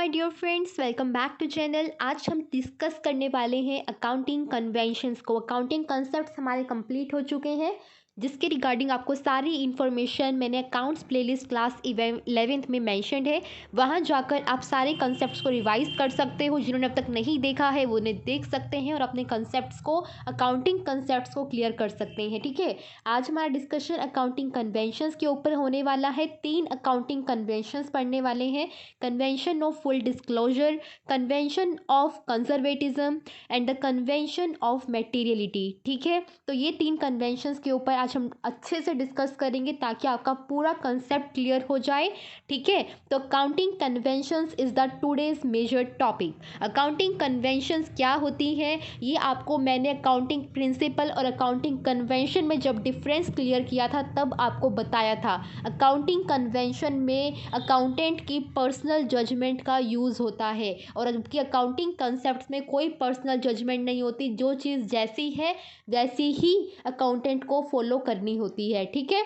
My dear friends, welcome back to channel. आज हम discuss करने वाले हैं अकाउंटिंग कन्वेंशंस को। अकाउंटिंग कॉन्सेप्ट्स हमारे कंप्लीट हो चुके हैं, जिसके रिगार्डिंग आपको सारी इन्फॉर्मेशन मैंने अकाउंट्स प्लेलिस्ट क्लास 11th में मैंशनड है। वहां जाकर आप सारे कॉन्सेप्ट्स को रिवाइज कर सकते हो। जिन्होंने अब तक नहीं देखा है वो उन्हें देख सकते हैं और अपने कॉन्सेप्ट्स को, अकाउंटिंग कॉन्सेप्ट्स को क्लियर कर सकते हैं। ठीक है, आज हमारा डिस्कशन अकाउंटिंग कन्वेंशंस के ऊपर होने वाला है। 3 अकाउंटिंग कन्वेंशंस पढ़ने वाले हैं। Convention of full disclosure, convention of conservatism and the convention of materiality. ठीक है, तो ये 3 कन्वेंशंस के ऊपर आज हम अच्छे से डिस्कस करेंगे ताकि आपका पूरा कंसेप्ट क्लियर हो जाए। ठीक है, तो accounting conventions is the today's major topic. Accounting conventions क्या होती हैं, ये आपको मैंने अकाउंटिंग प्रिंसिपल और अकाउंटिंग कन्वेंशन में जब डिफरेंस क्लियर किया था तब आपको बताया था। अकाउंटिंग कन्वेंशन में अकाउंटेंट की पर्सनल जजमेंट का यूज़ होता है और जबकि अकाउंटिंग कंसेप्ट में कोई पर्सनल जजमेंट नहीं होती। जो चीज़ जैसी है वैसी ही अकाउंटेंट को फॉलो करनी होती है। ठीक है,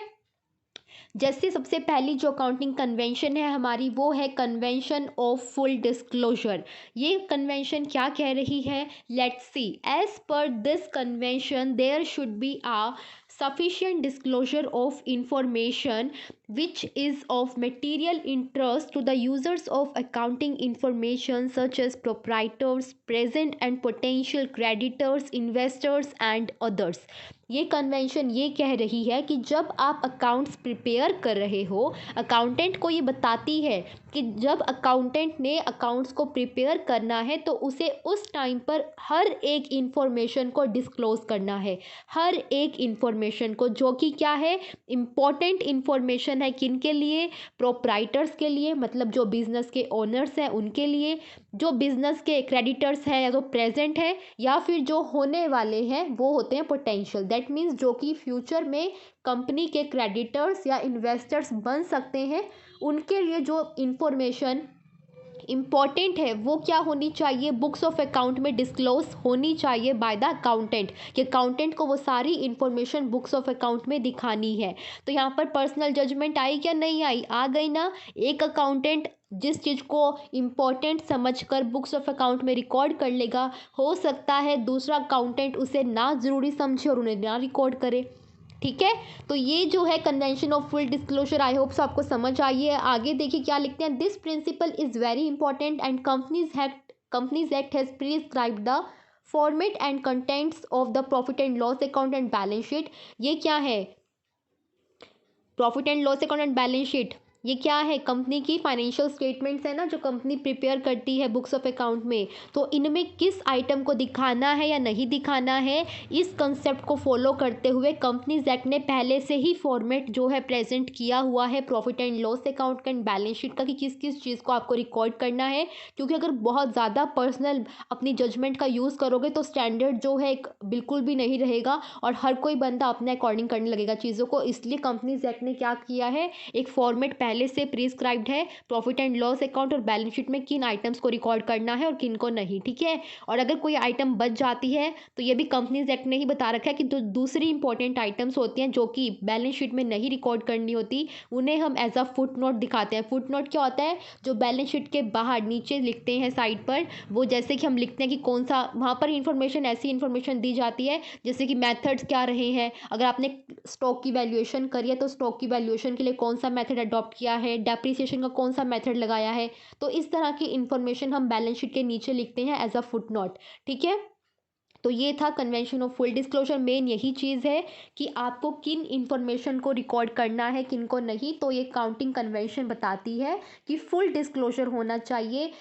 जैसे सबसे पहली जो अकाउंटिंग कन्वेंशन है हमारी, वो है कन्वेंशन ऑफ फुल डिस्क्लोजर। ये कन्वेंशन क्या कह रही है, let's see. As per this convention there should be a sufficient disclosure of information which is of material interest to the users of accounting information such as proprietors, present and potential creditors, investors and others। ये convention ये कह रही है कि जब आप accounts prepare कर रहे हो, अकाउंटेंट को ये बताती है कि जब अकाउंटेंट ने अकाउंट्स को प्रिपेयर करना है तो उसे उस टाइम पर हर एक इंफॉर्मेशन को डिस्क्लोज करना है। हर एक इंफॉर्मेशन को, जो कि क्या है, इम्पॉर्टेंट इंफॉर्मेशन है। किन के लिए, प्रोप्राइटर्स के लिए, मतलब जो बिजनेस के ओनर्स हैं उनके लिए, जो बिजनेस के क्रेडिटर्स हैं या तो प्रेजेंट है, या फिर जो होने वाले हैं वो होते हैं पोटेंशियल। दैट मीन्स जो कि फ्यूचर में कंपनी के क्रेडिटर्स या इन्वेस्टर्स बन सकते हैं, उनके लिए जो इंफॉर्मेशन इम्पॉर्टेंट है वो क्या होनी चाहिए, बुक्स ऑफ अकाउंट में डिस्क्लोज होनी चाहिए बाय द अकाउंटेंट। कि अकाउंटेंट को वो सारी इंफॉर्मेशन बुक्स ऑफ अकाउंट में दिखानी है। तो यहाँ पर पर्सनल जजमेंट आई क्या, नहीं आई, आ गई ना। एक अकाउंटेंट जिस चीज़ को इम्पॉर्टेंट समझकर बुक्स ऑफ अकाउंट में रिकॉर्ड कर लेगा, हो सकता है दूसरा अकाउंटेंट उसे ना ज़रूरी समझे और उन्हें ना रिकॉर्ड करे। ठीक है, तो ये जो है convention of full disclosure, I hope आपको समझ आई है। आगे देखिए क्या लिखते हैं, this principle is very important and companies act has prescribed the format and contents of the profit and loss account and balance sheet. ये क्या है, profit and loss account and balance sheet, ये क्या है, कंपनी की financial statements है ना, जो कंपनी प्रिपेयर करती है बुक्स ऑफ अकाउंट में। तो इनमें किस आइटम को दिखाना है या नहीं दिखाना है, इस कंसेप्ट को फॉलो करते हुए कंपनीज एक्ट ने पहले से ही फॉर्मेट जो है प्रेजेंट किया हुआ है profit and loss account and balance sheet का, कि किस किस चीज़ को आपको रिकॉर्ड करना है। क्योंकि अगर बहुत ज़्यादा पर्सनल अपनी जजमेंट का यूज़ करोगे तो स्टैंडर्ड जो है बिल्कुल भी नहीं रहेगा और हर कोई बंदा अपने अकॉर्डिंग करने लगेगा चीज़ों को। इसलिए कंपनीज एक्ट ने क्या किया है, एक फॉर्मेट पहले से प्रिस्क्राइब्ड है प्रॉफिट एंड लॉस अकाउंट और बैलेंस शीट में किन आइटम्स को रिकॉर्ड करना है और किन को नहीं। ठीक है, और अगर कोई आइटम बच जाती है तो ये भी कंपनीज एक्ट ने ही बता रखा है कि जो दूसरी इंपॉर्टेंट आइटम्स होती हैं जो कि बैलेंस शीट में नहीं रिकॉर्ड करनी होती, उन्हें हम एज अ फुट नोट दिखाते हैं। फुट नोट क्या होता है, जो बैलेंस शीट के बाहर नीचे लिखते हैं साइड पर, वो जैसे कि हम लिखते हैं कि कौन सा, वहाँ पर इंफॉर्मेशन, ऐसी इंफॉर्मेशन दी जाती है जैसे कि मेथड्स क्या रहे हैं। अगर आपने स्टॉक की वैल्यूएशन करी है तो स्टॉक की वैल्यूएशन के लिए कौन सा मेथड अडॉप्ट किया है, डेप्रिसिएशन का कौन सा मेथड लगाया है। तो इस तरह की इंफॉर्मेशन हम बैलेंस शीट के नीचे लिखते हैं एज अ फुट नोट। ठीक है, तो ये था convention of full disclosure. Main यही चीज़ है कि आपको किन इंफॉर्मेशन को रिकॉर्ड करना है, किन को नहीं। तो ये काउंटिंग कन्वेंशन बताती है कि फुल डिस्क्लोजर होना चाहिए,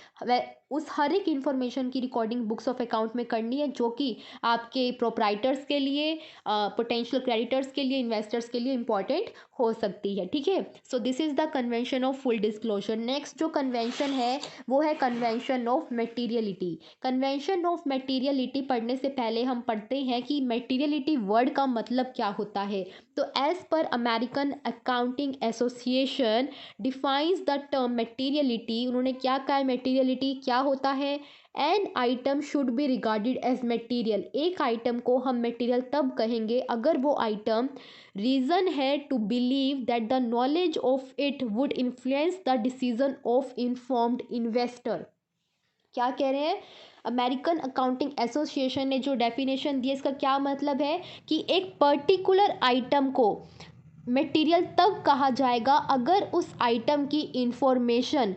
उस हर एक इंफॉर्मेशन की रिकॉर्डिंग बुक्स ऑफ अकाउंट में करनी है, जो कि आपके प्रोप्राइटर्स के लिए, पोटेंशियल क्रेडिटर्स के लिए, इन्वेस्टर्स के लिए इंपॉर्टेंट हो सकती है। ठीक है, so this is the convention of full disclosure. Next जो कन्वेंशन है वो है convention of materiality. Convention of materiality पढ़ने से से पहले हम पढ़ते हैं कि मटेरियलिटी वर्ड का मतलब क्या होता है। तो as per American accounting association defines the term materiality, उन्होंने क्या कहा है मटेरियलिटी क्या होता है। An item should be regarded as material, एक आइटम को हम मटेरियल तब कहेंगे अगर वो आइटम रीज़न है to believe that the knowledge of it would influence the decision of informed investor. क्या कह रहे हैं, अमेरिकन अकाउंटिंग एसोसिएशन ने जो डेफिनेशन दी है इसका क्या मतलब है कि एक पर्टिकुलर आइटम को मटेरियल तब कहा जाएगा अगर उस आइटम की इंफॉर्मेशन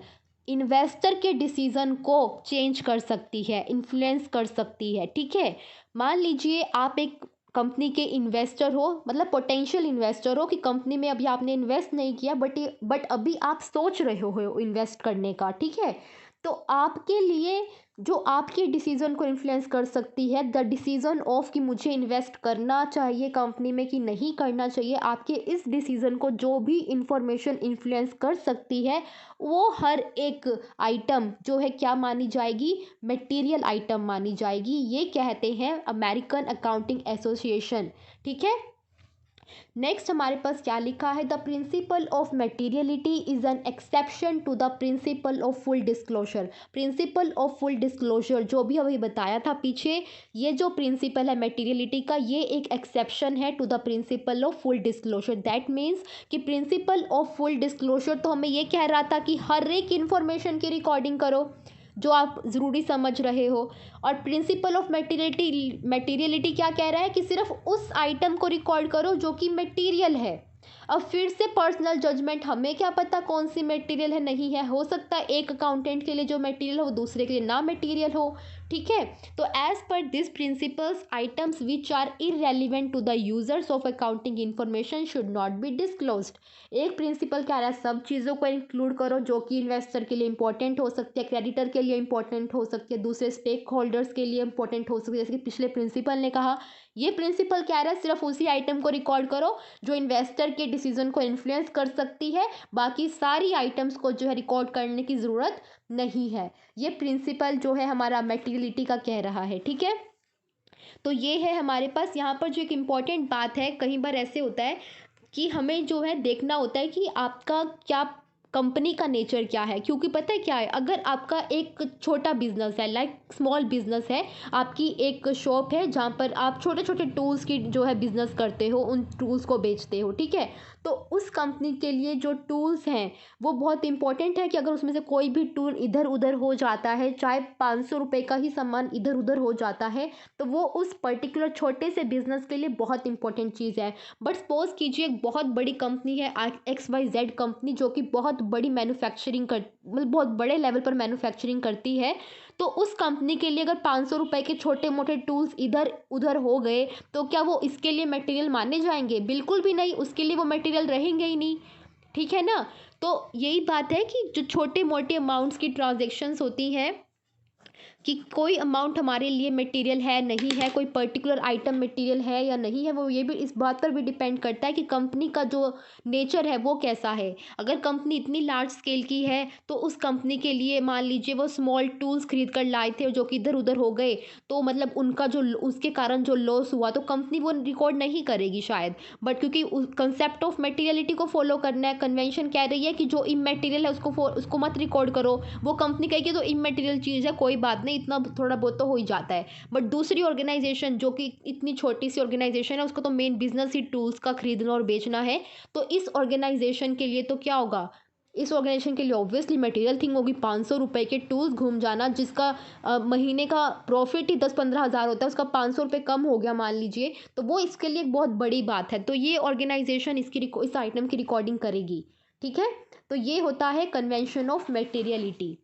इन्वेस्टर के डिसीजन को चेंज कर सकती है, इन्फ्लुएंस कर सकती है। ठीक है, मान लीजिए आप एक कंपनी के इन्वेस्टर हो, मतलब पोटेंशियल इन्वेस्टर हो कि कंपनी में अभी आपने इन्वेस्ट नहीं किया बट अभी आप सोच रहे हो इन्वेस्ट करने का। ठीक है, तो आपके लिए जो आपके डिसीज़न को इन्फ्लुएंस कर सकती है, द डिसीज़न ऑफ कि मुझे इन्वेस्ट करना चाहिए कंपनी में कि नहीं करना चाहिए, आपके इस डिसीज़न को जो भी इंफॉर्मेशन इन्फ्लुएंस कर सकती है वो हर एक आइटम जो है क्या मानी जाएगी, मटेरियल आइटम मानी जाएगी। ये कहते हैं अमेरिकन अकाउंटिंग एसोसिएशन। ठीक है, नेक्स्ट हमारे पास क्या लिखा है, the principle of materiality is an exception to the principle of full disclosure. Principle of full disclosure जो भी अभी बताया था पीछे, ये जो प्रिंसिपल है मटेरियलिटी का ये एक एक्सेप्शन है to the principle of full disclosure. That means कि प्रिंसिपल ऑफ फुल डिस्क्लोजर तो हमें ये कह रहा था कि हर एक इन्फॉर्मेशन की रिकॉर्डिंग करो जो आप ज़रूरी समझ रहे हो, और प्रिंसिपल ऑफ मटेरियलिटी क्या कह रहा है कि सिर्फ उस आइटम को रिकॉर्ड करो जो कि मटेरियल है। अब फिर से पर्सनल जजमेंट, हमें क्या पता कौन सी मटेरियल है नहीं है, हो सकता है एक अकाउंटेंट के लिए जो मटेरियल हो दूसरे के लिए ना मटेरियल हो। ठीक है, तो as per this principles items which are irrelevant to the users of accounting information should not be disclosed. एक प्रिंसिपल कह रहा है सब चीज़ों को इंक्लूड करो जो कि इन्वेस्टर के लिए इंपॉर्टेंट हो सकती है, क्रेडिटर के लिए इंपॉर्टेंट हो सकती है, दूसरे स्टेक होल्डर्स के लिए इंपॉर्टेंट हो सकती है, जैसे कि पिछले प्रिंसिपल ने कहा। ये प्रिंसिपल कह रहा है सिर्फ उसी आइटम को रिकॉर्ड करो जो इन्वेस्टर के डिसीजन को इन्फ्लुएंस कर सकती है, बाकी सारी आइटम्स को जो है रिकॉर्ड करने की ज़रूरत नहीं है। ये प्रिंसिपल जो है हमारा मटेरियलिटी का कह रहा है। ठीक है, तो ये है हमारे पास यहाँ पर जो एक इम्पॉर्टेंट बात है, कई बार ऐसे होता है कि हमें जो है देखना होता है कि आपका क्या कंपनी का नेचर क्या है, क्योंकि पता है क्या है, अगर आपका एक छोटा बिजनेस है, लाइक स्मॉल बिजनेस है, आपकी एक शॉप है जहाँ पर आप छोटे छोटे टूल्स की जो है बिजनेस करते हो, उन टूल्स को बेचते हो। ठीक है, तो उस कंपनी के लिए जो टूल्स हैं वो बहुत इंपॉर्टेंट है कि अगर उसमें से कोई भी टूल इधर उधर हो जाता है, चाहे 500 रुपये का ही सामान इधर उधर हो जाता है, तो वो उस पर्टिकुलर छोटे से बिजनेस के लिए बहुत इंपॉर्टेंट चीज़ है। बट सपोज कीजिए एक बहुत बड़ी कंपनी है XYZ कंपनी जो कि बहुत बड़ी मैन्युफैक्चरिंग कर मतलब बहुत बड़े लेवल पर मैन्युफैक्चरिंग करती है, तो उस कंपनी के लिए अगर 500 रुपये के छोटे मोटे टूल्स इधर उधर हो गए तो क्या वो इसके लिए मटेरियल माने जाएंगे? बिल्कुल भी नहीं, उसके लिए वो मटेरियल रहेंगे ही नहीं। ठीक है ना, तो यही बात है कि जो छोटे मोटे अमाउंट्स की ट्रांजेक्शन्स होती हैं कि कोई अमाउंट हमारे लिए मटेरियल है नहीं है, कोई पर्टिकुलर आइटम मटेरियल है या नहीं है, वो ये भी इस बात पर भी डिपेंड करता है कि कंपनी का जो नेचर है वो कैसा है। अगर कंपनी इतनी लार्ज स्केल की है तो उस कंपनी के लिए मान लीजिए वो स्मॉल टूल्स खरीद कर लाए थे जो कि इधर उधर हो गए, तो मतलब उनका जो उसके कारण जो लॉस हुआ तो कंपनी वो रिकॉर्ड नहीं करेगी शायद। बट क्योंकि कंसेप्ट ऑफ मटेरियलिटी को फॉलो करना है, कन्वेंशन कह रही है कि जो इमटेरियल है उसको मत रिकॉर्ड करो, वो कंपनी कहेगी तो इमटेरियल चीज़ है कोई बात नहीं, इतना थोड़ा बहुत तो हो ही जाता है। बट दूसरी ऑर्गेनाइजेशन जो कि इतनी छोटी सी ऑर्गेनाइजेशन है उसका तो मेन बिजनेस ही टूल्स का खरीदना और बेचना है, तो इस ऑर्गेनाइजेशन के लिए तो क्या होगा, इस ऑर्गेनाइजेशन के लिए ऑब्वियसली मटेरियल थिंग होगी। 500 रुपये के टूल्स घूम जाना जिसका महीने का प्रॉफिट ही 10-15 हज़ार होता है, उसका 500 रुपये कम हो गया मान लीजिए, तो वो इसके लिए एक बहुत बड़ी बात है। तो ये ऑर्गेनाइजेशन इस आइटम की रिकॉर्डिंग करेगी। ठीक है, तो ये होता है कन्वेंशन ऑफ मटेरियलिटी।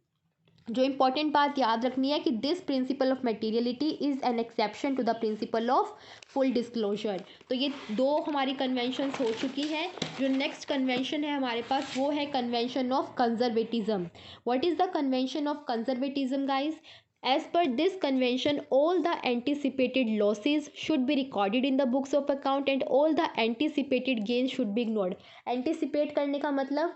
जो इंपॉर्टेंट बात याद रखनी है कि this principle of materiality is an exception to the principle of full disclosure. तो ये दो हमारी कन्वेंशंस हो चुकी है। जो नेक्स्ट कन्वेंशन है हमारे पास वो है convention of conservatism. What is the convention of conservatism guys? As per this convention, all the anticipated losses should be recorded in the books of account and all the anticipated gains should be ignored. Anticipate करने का मतलब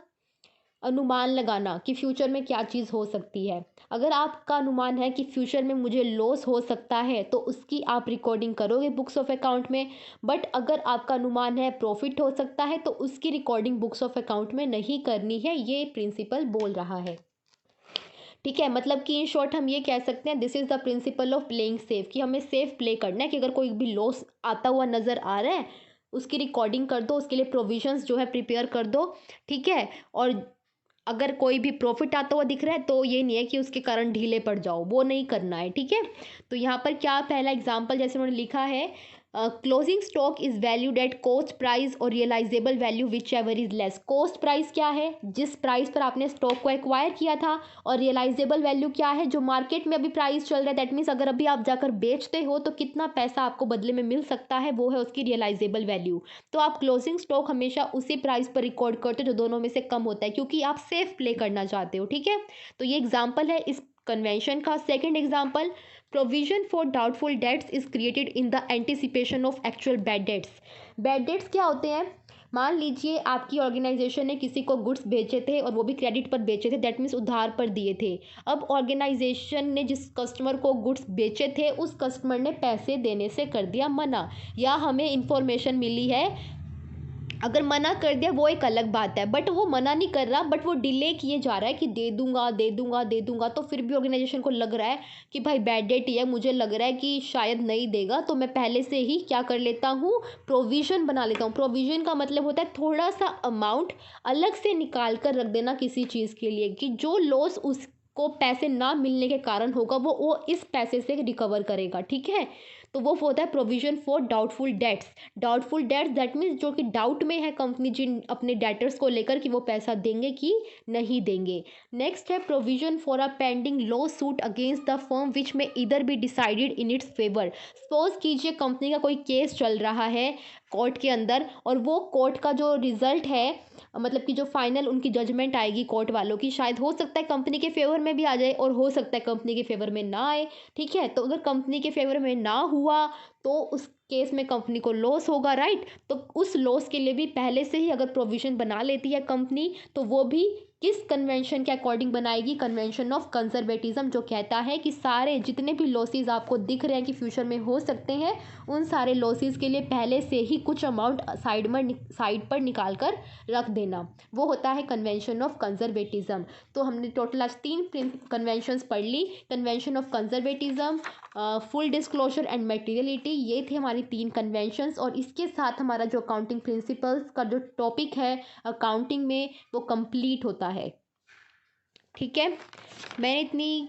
अनुमान लगाना कि future में क्या चीज़ हो सकती है। अगर आपका अनुमान है कि फ्यूचर में मुझे लॉस हो सकता है तो उसकी आप रिकॉर्डिंग करोगे बुक्स ऑफ अकाउंट में। बट अगर आपका अनुमान है प्रॉफिट हो सकता है तो उसकी रिकॉर्डिंग बुक्स ऑफ अकाउंट में नहीं करनी है, ये प्रिंसिपल बोल रहा है। ठीक है, मतलब कि इन शॉर्ट हम ये कह सकते हैं this is the principle of playing safe, कि हमें सेफ प्ले करना है कि अगर कोई भी लॉस आता हुआ नज़र आ रहा है उसकी रिकॉर्डिंग कर दो, उसके लिए प्रोविजंस जो है प्रिपेयर कर दो। ठीक है, और अगर कोई भी प्रॉफिट आता हुआ दिख रहा है तो ये नहीं है कि उसके कारण ढीले पड़ जाओ, वो नहीं करना है। ठीक है, तो यहाँ पर क्या पहला एग्जांपल जैसे उन्होंने लिखा है, closing stock is valued at cost price और realisable value whichever is less. Cost price क्या है, जिस प्राइस पर आपने स्टॉक को एक्वायर किया था, और रियलाइजेबल वैल्यू क्या है, जो मार्केट में अभी प्राइस चल रहा है। दैट मीन्स अगर अभी आप जाकर बेचते हो तो कितना पैसा आपको बदले में मिल सकता है, वो है उसकी रियलाइजेबल वैल्यू। तो आप क्लोजिंग स्टॉक हमेशा उसी प्राइस पर रिकॉर्ड करते हो जो दोनों में से कम होता है, क्योंकि आप सेफ प्ले करना चाहते हो। ठीक है, तो ये एग्जाम्पल है इस कन्वेंशन का। Second example, provision for doubtful debts is created in the anticipation of actual bad debts. Bad debts क्या होते हैं, मान लीजिए आपकी ऑर्गेनाइजेशन ने किसी को गुड्स बेचे थे और वो भी क्रेडिट पर बेचे थे, दैट मीन्स उधार पर दिए थे। अब ऑर्गेनाइजेशन ने जिस कस्टमर को गुड्स बेचे थे उस कस्टमर ने पैसे देने से कर दिया मना, या हमें इंफॉर्मेशन मिली है, अगर मना कर दिया वो एक अलग बात है, बट वो मना नहीं कर रहा, बट वो डिले किए जा रहा है कि दे दूंगा दे दूंगा दे दूंगा, तो फिर भी ऑर्गेनाइजेशन को लग रहा है कि भाई बैड डेट ही है, मुझे लग रहा है कि शायद नहीं देगा, तो मैं पहले से ही क्या कर लेता हूँ, प्रोविज़न बना लेता हूँ। प्रोविज़न का मतलब होता है थोड़ा सा अमाउंट अलग से निकाल कर रख देना किसी चीज़ के लिए, कि जो लॉस उसको पैसे ना मिलने के कारण होगा वो इस पैसे से रिकवर करेगा। ठीक है, तो वो होता है provision for doubtful debts. Doubtful debts that means जो कि डाउट में है कंपनी जिन अपने डेटर्स को लेकर कि वो पैसा देंगे कि नहीं देंगे। नेक्स्ट है provision for a pending lawsuit against the firm which may either be decided in its favour. Suppose कीजिए कंपनी का कोई केस चल रहा है कोर्ट के अंदर, और वो कोर्ट का जो रिजल्ट है, मतलब कि जो फाइनल उनकी जजमेंट आएगी कोर्ट वालों की, शायद हो सकता है कंपनी के फेवर में भी आ जाए और हो सकता है कंपनी के फेवर में ना आए। ठीक है, तो अगर कंपनी के फेवर में ना हुआ तो उस केस में कंपनी को लॉस होगा, राइट। तो उस लॉस के लिए भी पहले से ही अगर प्रोविजन बना लेती है कंपनी, तो वो भी किस कन्वेंशन के अकॉर्डिंग बनाएगी, कन्वेंशन ऑफ कंजर्वेटिज्म, जो कहता है कि सारे जितने भी लॉसेस आपको दिख रहे हैं कि फ्यूचर में हो सकते हैं, उन सारे लॉसेस के लिए पहले से ही कुछ अमाउंट साइड पर निकाल कर रख देना, वो होता है कन्वेंशन ऑफ कंजर्वेटिज्म। तो हमने टोटल आज 3 कन्वेंशंस पढ़ ली, convention of conservatism, full disclosure and materiality, ये थे हमारी 3 कन्वेंशंस। और इसके साथ हमारा जो अकाउंटिंग प्रिंसिपल्स का जो टॉपिक है अकाउंटिंग में वो कंप्लीट होता है। ठीक है, मैंने इतनी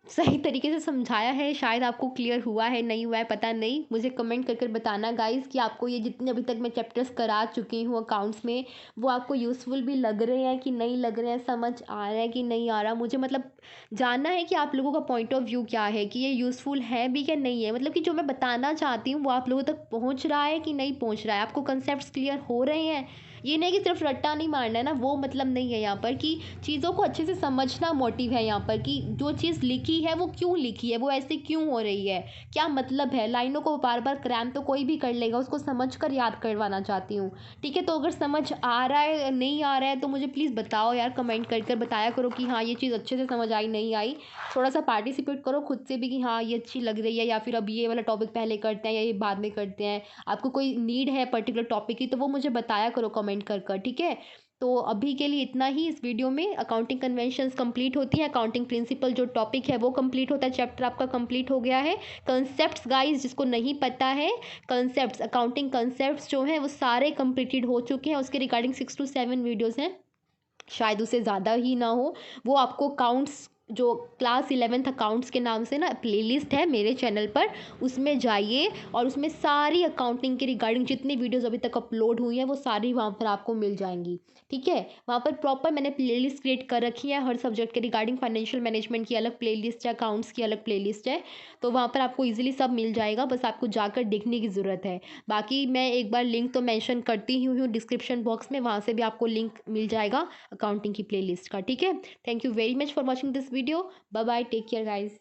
सही तरीके से समझाया है, शायद आपको क्लियर हुआ है नहीं हुआ है पता नहीं, मुझे कमेंट कर बताना गाइस कि आपको ये जितने अभी तक मैं चैप्टर्स करा चुकी हूँ अकाउंट्स में वो आपको यूज़फुल भी लग रहे हैं कि नहीं लग रहे हैं, समझ आ रहा है कि नहीं आ रहा। मुझे मतलब जानना है कि आप लोगों का पॉइंट ऑफ व्यू क्या है, कि ये यूज़फुल है भी क्या नहीं है, मतलब कि जो मैं बताना चाहती हूँ वो आप लोगों तक पहुँच रहा है कि नहीं पहुँच रहा है, आपको कंसेप्ट क्लियर हो रहे हैं। ये नहीं कि सिर्फ रट्टा नहीं मारना है ना, वो मतलब नहीं है यहाँ पर, कि चीज़ों को अच्छे से समझना मोटिव है यहाँ पर, कि जो चीज़ लिखी है वो क्यों लिखी है, वो ऐसे क्यों हो रही है, क्या मतलब है। लाइनों को बार बार क्रैम तो कोई भी कर लेगा, उसको समझ कर याद करवाना चाहती हूँ। ठीक है, तो अगर समझ आ रहा है नहीं आ रहा है तो मुझे प्लीज़ बताओ यार, कमेंट कर बताया करो कि हाँ ये चीज़ अच्छे से समझ आई नहीं आई। थोड़ा सा पार्टिसिपेट करो खुद से भी कि हाँ ये अच्छी लग रही है, या फिर अब ये वाला टॉपिक पहले करते हैं या ये बाद में करते हैं। आपको कोई नीड है पर्टिकुलर टॉपिक की तो वो मुझे बताया करो कमेंट कर। ठीक है, तो अभी के लिए इतना ही इस वीडियो में। अकाउंटिंग कन्वेंशंस कंप्लीट होती है, अकाउंटिंग प्रिंसिपल जो टॉपिक है वो कंप्लीट होता है, चैप्टर आपका कंप्लीट हो गया है। कंसेप्ट्स गाइस जिसको नहीं पता है, कंसेप्ट्स अकाउंटिंग कंसेप्ट्स जो हैं वो सारे कंप्लीटेड हो चुके हैं, उसके रिगार्डिंग 6 to 7 वीडियोज़ हैं, शायद उससे ज़्यादा ही ना हो। वो आपको काउंट्स जो क्लास 11th अकाउंट्स के नाम से ना प्लेलिस्ट है मेरे चैनल पर, उसमें जाइए और उसमें सारी अकाउंटिंग के रिगार्डिंग जितनी वीडियोस अभी तक अपलोड हुई हैं वो सारी वहाँ पर आपको मिल जाएंगी। ठीक है, वहाँ पर प्रॉपर मैंने प्लेलिस्ट क्रिएट कर रखी है हर सब्जेक्ट के रिगार्डिंग। फाइनेंशियल मैनेजमेंट की अलग प्लेलिस्ट है, अकाउंट्स की अलग प्लेलिस्ट है, तो वहाँ पर आपको ईजिली सब मिल जाएगा, बस आपको जाकर देखने की ज़रूरत है। बाकी मैं एक बार लिंक तो मेंशन करती ही हूँ डिस्क्रिप्शन बॉक्स में, वहाँ से भी आपको लिंक मिल जाएगा अकाउंटिंग की प्लेलिस्ट का। ठीक है, thank you very much for watching this video, bye bye, take care guys.